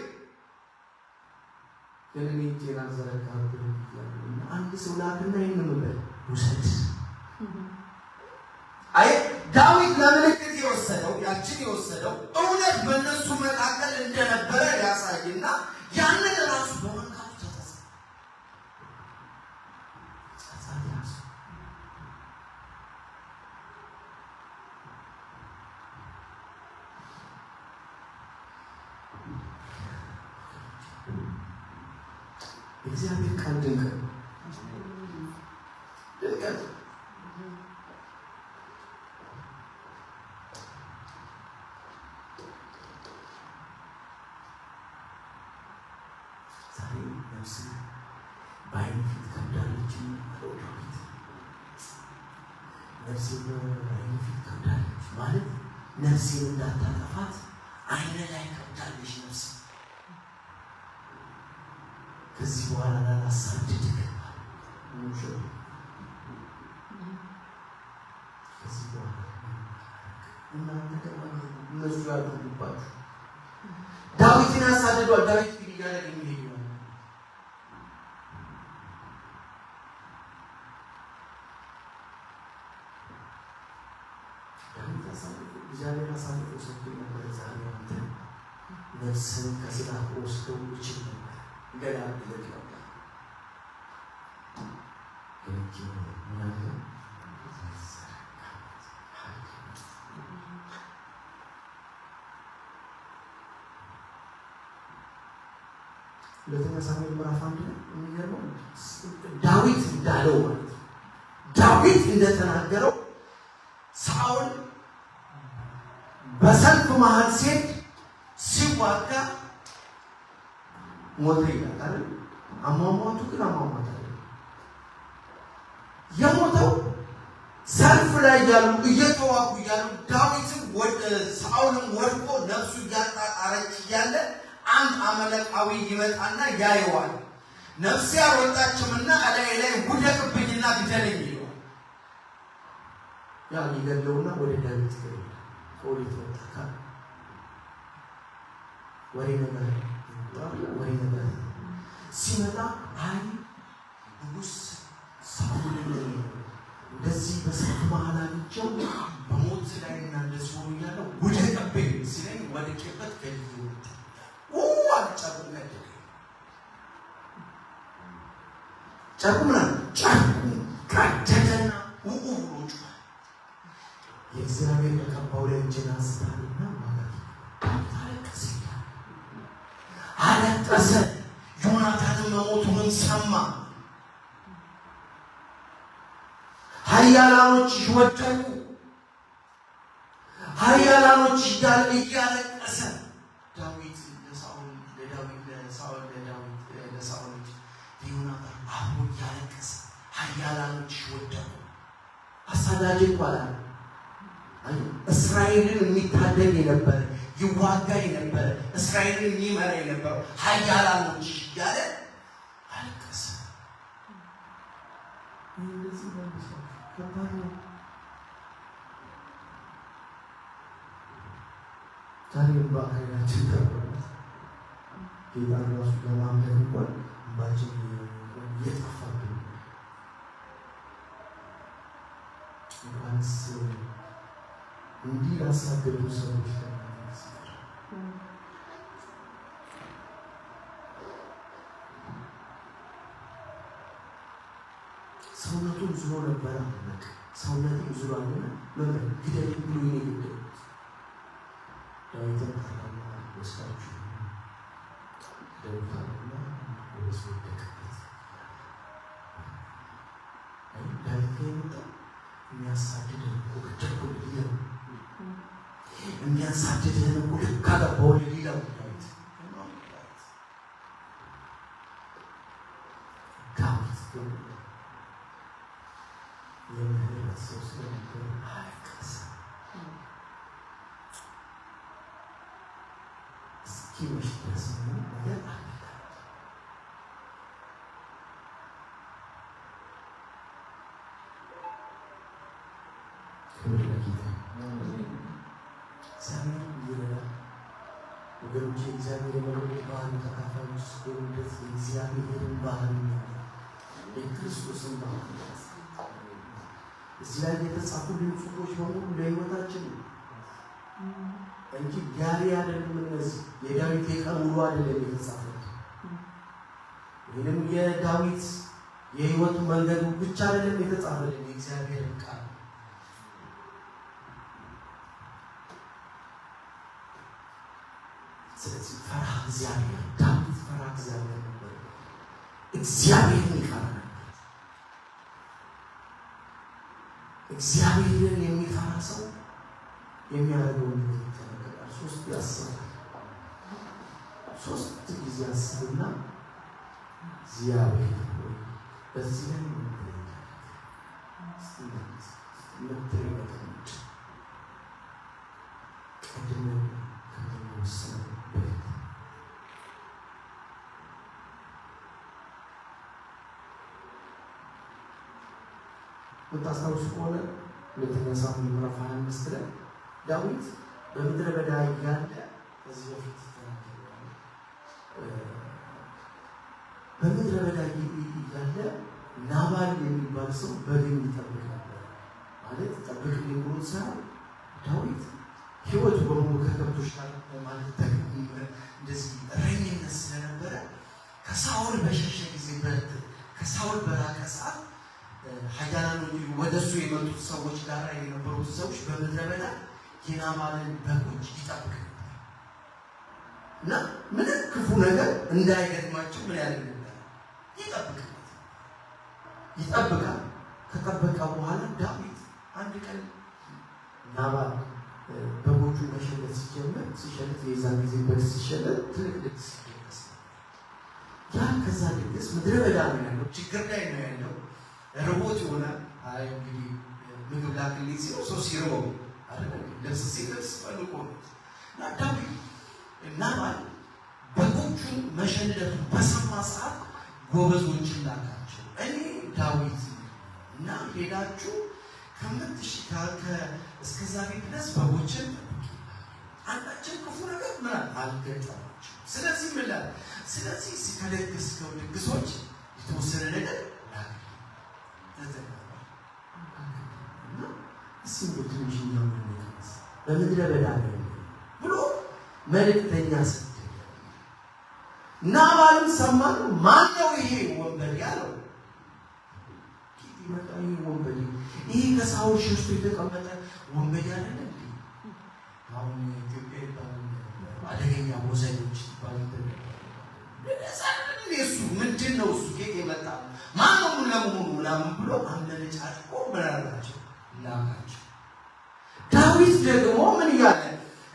ግን እኔ እጄን አልዘረጋሁም። አንድ ሰው ላክና ይህንን በል ውሰድ። አይ ዳዊት ለምልክት የወሰደው እውነት በእነሱ መካከል እንደነበረ ያሳይና ያንን ራሱ በመንካቱ ተጸጸተ። እግዚአብሔር ቃል ድንቅ ነው። ዛሬ ነፍስ በዓይን ፊት ከብዳለች። ነፍሴ በዓይን ፊት ከብዳለች ማለት ነፍሴን እንዳታጠፋት ዓይን ላይ ከብዳለች ነፍስ ከዚህ በኋላ ላላሳድድ ይገባል። ከዚህ በኋላ እናንተ እነሱ ያሉባችሁ ዳዊትን ያሳድዷል። ዳዊት ግን እያደረገ የሚሄድ ነው። ዳዊት አሳልፎ እግዚአብሔር አሳልፎ ሰጥቶ ነበር። ዛሬ አንተ ነፍስን ከስጋ ወስደው ይችል ነበር ገና ይለቅ ነበር ሁለተኛ ሳሙኤል ምዕራፍ 1 ላይ የሚገርመው ዳዊት እንዳለው ማለት ነው። ዳዊት እንደተናገረው ሳኦል በሰልፍ መሃል ሲሄድ ሲዋጋ ሞተ ይላል አይደል? አሟሟቱ ግን አሟሟት አይደለም። የሞተው ሰልፍ ላይ ያሉ እየተዋጉ ያሉ ዳዊትም ሳኦልም ወድቆ ነፍሱ እያጣጣረች እያለ አንድ አመለቃዊ ይመጣና ያየዋል። ነፍሴ አልወጣችምና እላዬ ላይ ውደቅብኝና ግደለኝ ይለዋል። ያ ይገለውና ወደ ዳዊት ይገኛል። ከወዴት ወጣ? ወሬ ነበር ሲመጣ አይ ንጉሥ ሳኦልን እንደዚህ በሰልፍ ናቸው በሞት ላይ እና እንደዚህ ሆኖ ያለው ውደቅብኝ ሲለኝ ወድቄበት ገልዬ ጨርቁ ነደደ። ጨርቁ ምናምን ጨርቁ ቀደደና ብሎ ጮኸ። የእግዚአብሔር ተቀባው ላይ እጅን አንስታልና ማለት አለቀሰ። አለቀሰ። ዮናታንን መሞቱንም ሰማ። ኃያላኖች ወደቁ። ኃያላኖች እያለቀሰ ዳዊት ለሳኦል ዮናታን አብሮ እያለቀሰ ኃያላኖች ወደቁ። አሳዳጅ ይባላል። እስራኤልን የሚታደግ የነበረ ይዋጋ የነበረ እስራኤልን የሚመራ የነበረው ኃያላኖች እያለ አለቀሰ። እንደዚህ ነው ከባድ ነው። ዛሬ በአካባቢያችን ተቆርጧል። ጌታ ራሱ ለማምለክ እንኳን ባችን እየጠፋብን እንኳንስ እንዲህ ላሳደዱ ሰዎች ሰውነቱን ዝሎ ነበረ። ሰውነቱን ዝሎ አለ ለምን ግደል ብሎ ይነግረው ዳዊትን ታላላ ወስዳችሁ ደውታና ወስደከበት ዳዊት የመጣው የሚያሳድድህን እኮ ልክ አገባው ሊለው ዳዊት የምህረት ሰው ስለነበር አለቀሰ። እስኪመሽ ድረስ ነገር አለቀ። ክብር ለጌታ። እግዚአብሔር ይረዳል ወገኖቼ። እግዚአብሔር የመለኮት ባህሪ ተካፋዮች እስከሆኑ ድረስ የእግዚአብሔርን ባህሪ የክርስቶስን ባህሪ እዚህ ላይ የተጻፉልን ጽሑፎች በሙሉ ለሕይወታችን እንጂ ጋሪ አይደለም። እነዚህ የዳዊት የቀን ውሎ አይደለም የተጻፉት። ወይንም የዳዊት የሕይወቱ መንገዱ ብቻ አይደለም የተጻፈልን የእግዚአብሔር ቃል። ስለዚህ ፈራ እግዚአብሔር ዳዊት ፈራ እግዚአብሔር ነበር። እግዚአብሔርን ይፈራ ነበር። እግዚአብሔርን የሚፈራ ሰው የሚያደርገውን ይተናገራል። ሶስት ያስባል። ሶስት ጊዜ ያስብና እግዚአብሔር ሆይ በዚህ ላይ ቀድመን ከምንወስነው በፊት ወጣታውስ ከሆነ ሁለተኛ ሳሙኤል ምዕራፍ 25 ላይ ዳዊት በምድረ በዳ እያለ ከዚህ በፊት ተናግሯል። በምድረ በዳ እያለ ናባል የሚባል ሰው በግን ይጠብቅ ነበር። ማለት ጠብቅ ብሎ ሳይሆን ዳዊት ሕይወቱ በሙሉ ከከብቶች ጋር ማለት እንደዚህ እረኝነት ስለነበረ ከሳኦል በሸሸ ጊዜ ከሳኦል በራቀ ሰዓት ኃያላኖች ወደ እሱ የመጡት ሰዎች ጋር የነበሩት ሰዎች በምድረ በዳ የናባልን በጎች ይጠብቅ ነበር እና ምንም ክፉ ነገር እንዳይገጥማቸው ምን ያደርግ ነበር? ይጠብቃል። ከጠበቃ በኋላ ዳዊት አንድ ቀን ናባል በጎቹ መሸለት ሲሸለት የዛን ጊዜ በግ ሲሸለት ትልቅ ድግስ ይደገስ ነበር። ያ ከዛ ድግስ ምድረ በዳ ነው ያለው፣ ችግር ላይ ነው ያለው። ርቦት ይሆናል። አይ እንግዲህ ምግብ ላክልኝ ሲለው ሰው ሲርበው አይደል ልብስ ሲለብስ ፈልጎ ነው እና ዳዊት ናባል በጎቹን መሸለቱን በሰማ ሰዓት ጎበዞችን ላካቸው። እኔ ዳዊት እና ሄዳችሁ እስከ ዛሬ ድረስ በጎችን አንዳችን ክፉ ነገር ምን አልገጠማችሁ። ስለዚህ ምላል ስለዚህ ከደገስከው ድግሶች የተወሰነ ነገር እስኪ በምድረ በዳ ነው ብሎ መልእክተኛ ሰጠ። ናባልም ሰማን። ማን ነው ይሄ ወንበዴ አለው። ይመጣ ይሄ ወንበዴ ይሄ ከሳውል ሸሽቶ የተቀመጠ ወንበዴ አይደለ እንዴ? አሁን ኢትዮጵያ ይባላል አደገኛ ወዘኞች ይባላል። እሱ ምንድን ነው እሱ ጌጥ የመጣ ማን ነው ለመሆኑ ምናምን ብሎ አመለጫ አድርጎ ምራራቸው ላካቸው። ዳዊት ደግሞ ምን እያለ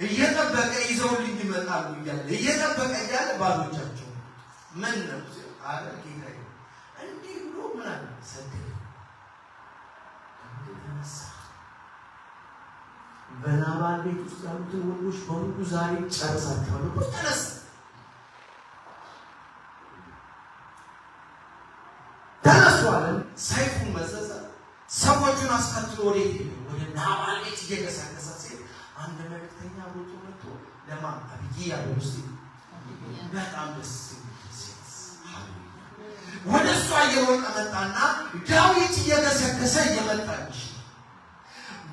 እየጠበቀ ይዘውልኝ ይመጣሉ እያለ እየጠበቀ እያለ ባሎቻቸው ምን ነው አለ ጌታ እንዲህ ብሎ ምን አለ ሰደደ። በናባል ቤት ውስጥ ያሉትን ወንዶች በሙሉ ዛሬ ጨርሳቸዋለሁ ብሎ ተነሳ። ተነስቷለን። ሰይፉን መዘዘ። ሰዎቹን አስከትሎ ወዴት ሄደ? ወደ ናባል ቤት እየገሰገሰ ሲል አንድ መልእክተኛ ቦቶ መጥቶ ለማን አብጊያ ውስጥ በጣም ደስ ወደ እሷ እየሮጠ መጣና ዳዊት እየገሰገሰ እየመጣች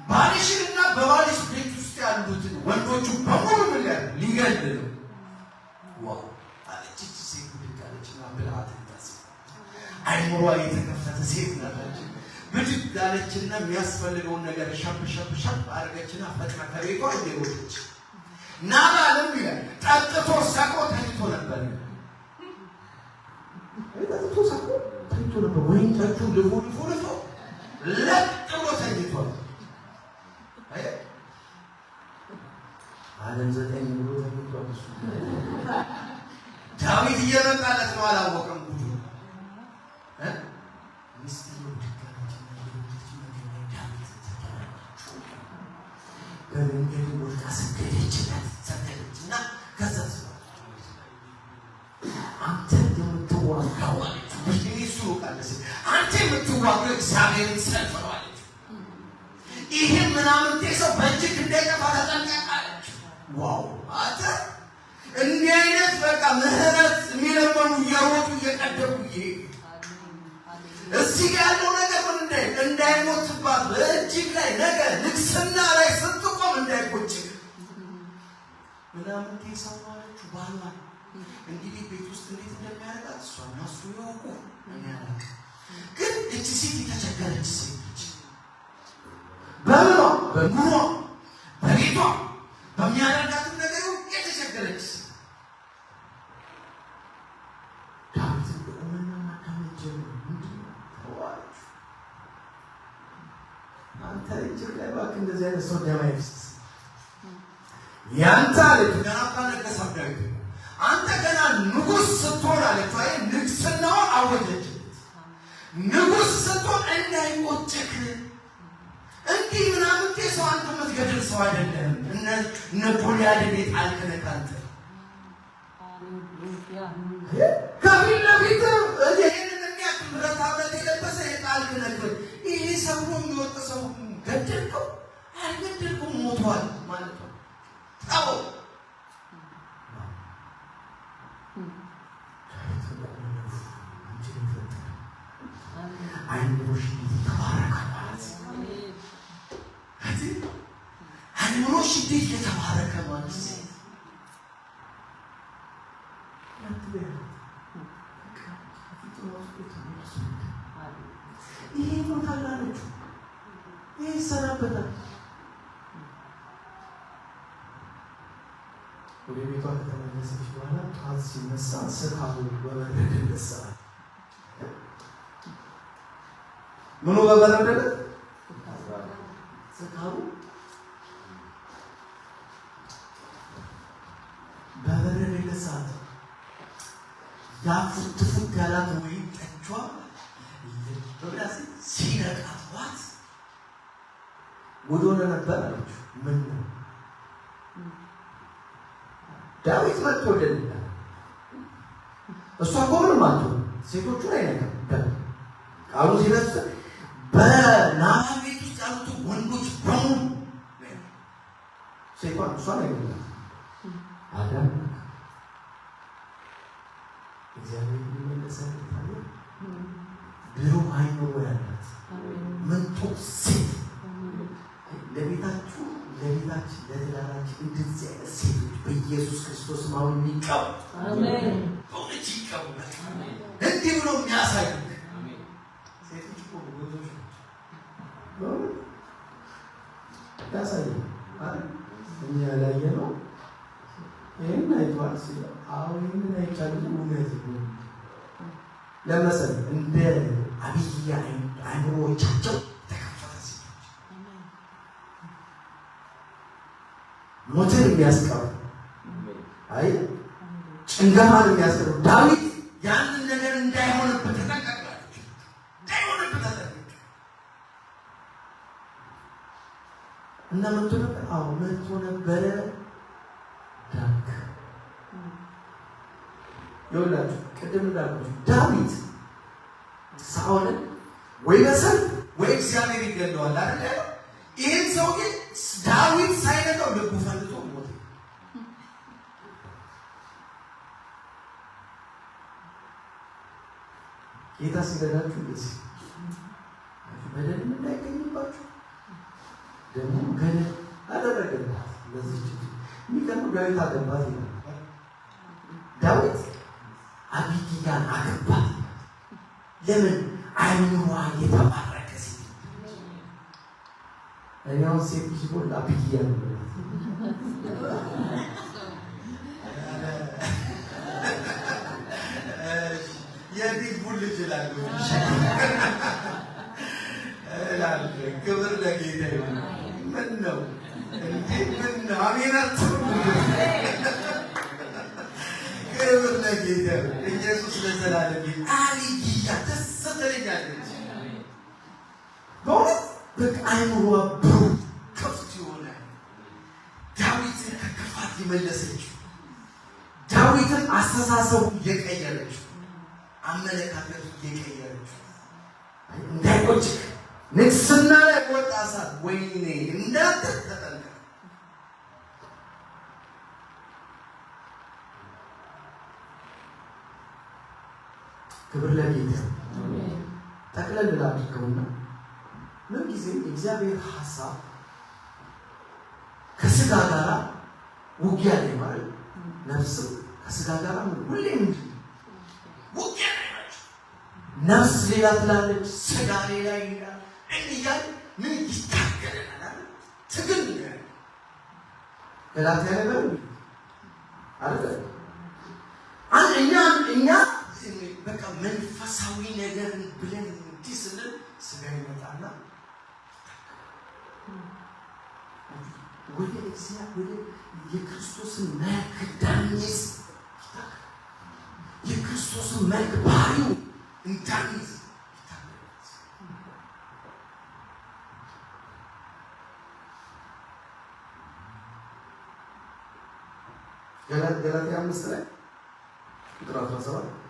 ባልሽንና በባልሽ ቤት ውስጥ ያሉትን ወንዶቹ በሙሉ ሊገል ነው። ዋው አለች ሴት ብድጋለችና ብልሃት ታስ አይምሯ የተከፈተ ሴት ናለች። ብድግ አለችና የሚያስፈልገውን ነገር ሻፕ አድርገችና ፈጥና ከቤቷ እየሮጠች ናባልም ይላል ጠጥቶ ሰክሮ ተኝቶ ነበር። ጠጥቶ ሰክሮ ተኝቶ ነበር። ወይም ጠጡ ልፎ ለጥ ብሎ ተኝቷል። ዓለም 9 ብሎ ተኝቷል። ዳዊት እየመጣለት ነው። አላወቀም ጉዱ ሚስጥሩ በመንገዱ ወጣ ሰገደችና ከዛ አንተ የምትዋጋው እሱ ቃልስ አንተ የምትዋጋው እግዚአብሔርን ስለፈራለች ይሄ ምናምን ሰው በእጅግ እንዳይጠፋ ተጠንቀቃለች። ዋው አተ እንዲህ አይነት በቃ ምህረት የሚለመኑ እየሮጡ እየቀደሙ ይሄ እዚህ ያለው ነገር ምን እንዳይሞትባት በእጅግ ላይ ነገር ንግስና ላይ ስትቆም እንዳይቆጭ ምናምን ሰው ማለት ባሏ እንግዲህ ቤት ውስጥ እንዴት እንደሚያደርጋት እሷና እሱ ያውቁ የሚያደርግ ግን እቺ ሴት የተቸገረች ሴት በምኗ በኑሯ በቤቷ በሚያደርጋትም ነገር የተቸገረች ዳዊት በቁመና ማዳመጥ ጀመረ። አንተ እጅግ ላይ እባክህ እንደዚህ አይነት ሰው ደም አይፍሰስ። ያንተ አለች ገና ካነገሰው ዳዊት አንተ ገና ንጉሥ ስትሆን አለች ወይ ንግስናውን አወጀችለት። ንጉሥ ስትሆን እንዳይቆጭህ እንዲህ ምናምን ሰው አንተ የምትገድል ሰው አይደለም። እነ ጎልያድን የጣልክ ነህ አንተ ከፊት ለፊት ይህንን የሚያክል ብረታ ብረት የለበሰ የጣልክ ነህ። ይሄ ሰው የሚወጥ ሰው ገደልከው አልገደልከው ሞቷል ማለት ነው። አዎ አይምሮሽ ተባረከ ማለት አይምሮሽ እንዴት የተባረከ ማለት ይሄ ሞታል አለችው። ይሄ ይሰናበታል። ወደ ቤቷ ከተመለሰች በኋላ ጠዋት ሲነሳ ስካሩ በበረደለት ሰዓት ምኑ በበረደለት ስካሩ በበረደለት ሰዓት ያፉትፉት ያላት ወይም ጠጇ በብላስ ሲነቃቷት ወደሆነ ነበር አለችው። ምን ነው ዳዊት መጥቶልኝ እሷ እኮ ምንም አትሆንም። ሴቶቹ ላይ ነገር ቃሉ ሲነሳ በናባል ቤት ውስጥ ያሉት ወንዶች በሙሉ ሴቷን እሷን አይደለም አዳም እግዚአብሔር የሚመለሰለት አለ። ብሩህ አይምሮ ያላት ምንጡ ሴት ለቤታችሁ ለቤታችን እንደዚህ አይነት ሴቶች በኢየሱስ ክርስቶስ ማውን ይቀው አሜን በእውነት ይቀው እንዲህ ብሎ የሚያሳዩ ሴቶች እኮ ብዙዎች ያሳዩ እኛ ያላየ ነው። ይህን አይቷል ሲል ይህንን አይቻልም እውነት ነው ለመሰል እንደ አብይ አይምሮዎቻቸው ተከፈተ ሴቶች ሞትን የሚያስቀሩ አይ ጭንገፋን የሚያስቀሩ ዳዊት ያንን ነገር እንዳይሆንበት ተጠንቀቃለች። እንዳይሆንበት ተጠንቀቅ እና መጥቶ ነበር። መጥቶ ነበረ ዳንክ ይኸውላችሁ ቅድም እንዳልኩት ዳዊት ሳኦልን ወይ በሰልፍ ወይ እግዚአብሔር ይገለዋል አይደል ያለው። ይህን ሰው ግን ዳዊት ሳይነካው ልቡ ፈልጦ ሞተ። ጌታ ሲረዳችሁ እንደዚህ በደል እንዳይገኝባችሁ ደግሞ ገለ አደረገላት። ለዚህ የሚገርመው ዳዊት አገባት ይላል። ዳዊት አቢግያን አገባት። ለምን? አይምሯ የተባረከ ሴት። እኛውን ሴት ሲሆን አቢግያን የዲቡል ልጅ ይላሉ። ክብር ለጌታ ይሁን። ምን ነው እንዴ? ምን ነው አሜናት? ክብር ለጌታ ይሁን። ኢየሱስ ለዘላለም አሊያ ደስ ትለኛለች። በእውነት በቃ አይምሯ ብሩህ ክፍት የሆነ ዳዊትን ከክፋት የመለሰችው ዳዊትን አስተሳሰቡ እየቀየረችው አመለካከቱ እየቀየረችው እንዳይቆጭ ንግስና ላይ ወጣ ሳት ወይኔ እንዳንተ ተጠንቀቅ። ክብር ለጌታ። ጠቅለል ላድርገውና ምንጊዜም የእግዚአብሔር ሀሳብ ከስጋ ጋር ውጊያ ላይ ማለት ነፍስም ከስጋ ጋር ሁሌም ውጊያ ላይ ናቸው። ነፍስ ሌላ ትላለች፣ ስጋ ሌላ ይላል። እያል ምን ይታገለናል? ትግል ነው። ገላትያ ነገር አይደል? እኛ በቃ መንፈሳዊ ነገር ብለን እንዲህ ስንል ስጋ ይመጣና ወደ እግዚአብሔር የክርስቶስን መልክ እንዳንይዝ የክርስቶስን መልክ ባህሪው እንዳንይዝ ገላትያ 5 ላይ ቁጥር 17